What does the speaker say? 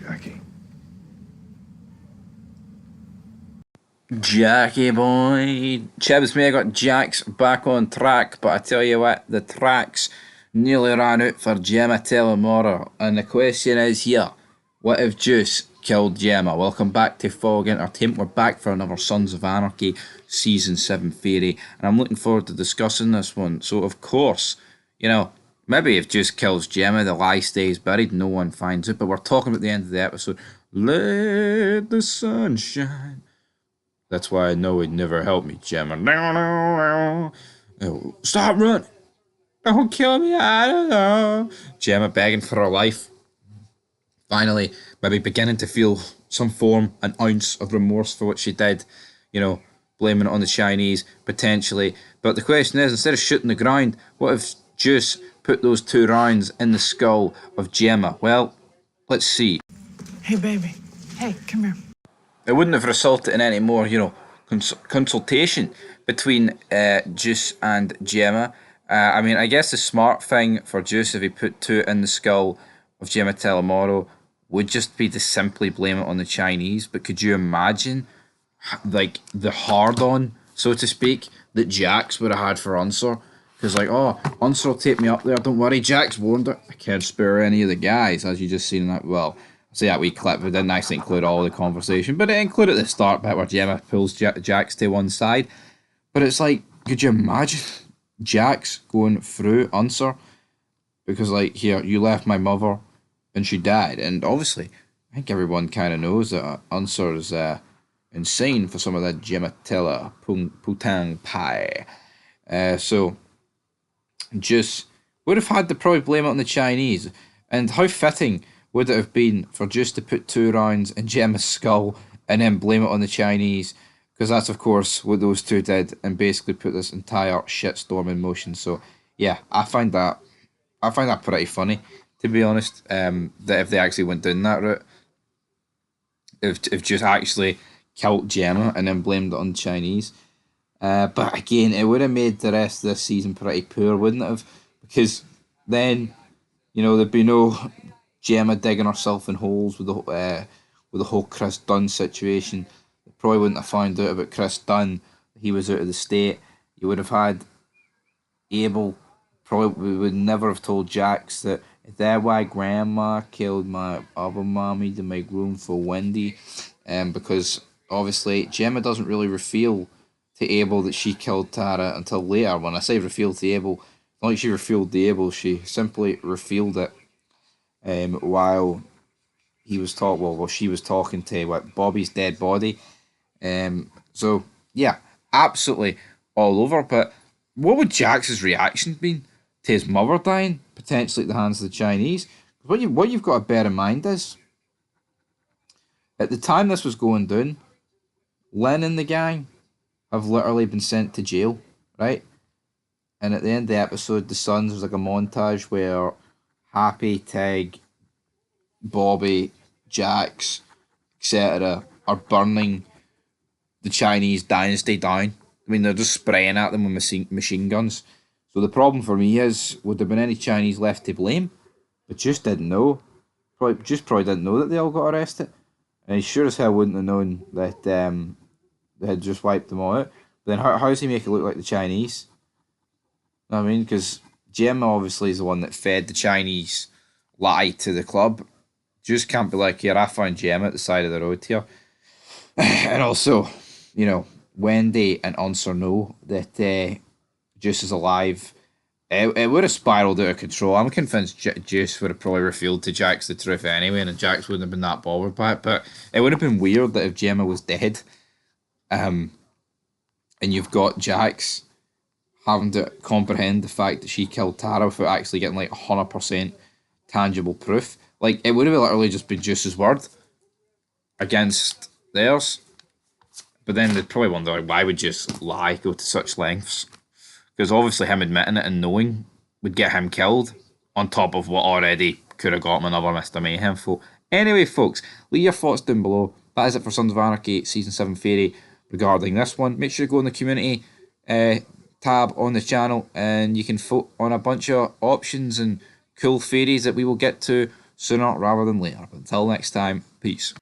Jackie. Jackie boy. Chibs may have got Jax back on track, but I tell you what, the tracks nearly ran out for Gemma tomorrow. And the question is here, what if Juice killed Gemma? Welcome back to Fog Entertainment. We're back for another Sons of Anarchy Season 7 theory. And I'm looking forward to discussing this one. So, of course, maybe if Juice kills Gemma, the lie stays buried, no one finds it. But we're talking about the end of the episode. Let the sun shine. That's why I know he'd never help me, Gemma. Oh, stop running! Don't kill me, I don't know. Gemma begging for her life. Finally, maybe beginning to feel some form, an ounce of remorse for what she did. Blaming it on the Chinese, potentially. But the question is, instead of shooting the ground, what if Juice put those 2 rounds in the skull of Gemma? Well, let's see. Hey, baby. Hey, come here. It wouldn't have resulted in any more, consultation between Juice and Gemma. I guess the smart thing for Juice, if he put 2 in the skull of Gemma Telemoro, would just be to simply blame it on the Chinese. But could you imagine, like, the hard-on, so to speak, that Jax would have had for Unser? Because, Unser will take me up there, don't worry, Jax warned her. I can't spare any of the guys, as you just seen in that, see that wee clip, it didn't actually include all the conversation, but it included the start bit where Gemma pulls Jax to one side. But it's like, could you imagine Jax going through Unser? Because, here, you left my mother and she died. And obviously, I think everyone kind of knows that Unser is insane for some of that Gematella Putang pie. So, just would have had to probably blame it on the Chinese. And how fitting would it have been for Juice to put 2 rounds in Gemma's skull and then blame it on the Chinese? Because that's, of course, what those 2 did and basically put this entire shitstorm in motion. So, yeah, I find that pretty funny, to be honest, that if they actually went down that route, if Juice actually killed Gemma and then blamed it on the Chinese. But again, it would have made the rest of this season pretty poor, wouldn't it have? Because then, there'd be no Gemma digging herself in holes with the whole Chris Dunn situation. They probably wouldn't have found out about Chris Dunn. He was out of the state. You would have had Abel. Probably would never have told Jax that why Grandma killed my other mommy to make room for Wendy. Because obviously Gemma doesn't really reveal to Abel that she killed Tara until later. When I say reveal to Abel, not like she revealed to Abel, she simply revealed it. While he was she was talking to Bobby's dead body. So yeah, absolutely all over. But what would Jax's reaction been to his mother dying, potentially at the hands of the Chinese? What you've got to bear in mind is, at the time this was going down, Lynn and the gang have literally been sent to jail, right? And at the end of the episode, the Sons, was like a montage where Happy, Tig, Bobby, Jax, etc. are burning the Chinese dynasty down. They're just spraying at them with machine guns. So the problem for me is, would there have been any Chinese left to blame? But just didn't know. Probably didn't know that they all got arrested. And he sure as hell wouldn't have known that they had just wiped them all out. But then how does he make it look like the Chinese? You know what I mean? Because Gemma obviously is the one that fed the Chinese lie to the club. Just can't be like, here, I found Gemma at the side of the road here. And also, Wendy and Unser know that Juice is alive. It would have spiraled out of control. I'm convinced Juice would have probably revealed to Jax the truth anyway, and Jax wouldn't have been that bothered by it. But it would have been weird that if Gemma was dead, and you've got Jax having to comprehend the fact that she killed Tara without actually getting 100% tangible proof. It would have literally just been Juice's word against theirs. But then they'd probably wonder, why would Juice lie, go to such lengths? Because obviously him admitting it and knowing would get him killed, on top of what already could have got him another Mr. Mayhem folk. Anyway, folks, leave your thoughts down below. That is it for Sons of Anarchy Season 7 Theory regarding this one. Make sure you go in the community tab on the channel and you can vote on a bunch of options and cool theories that we will get to sooner rather than later. But until next time, peace.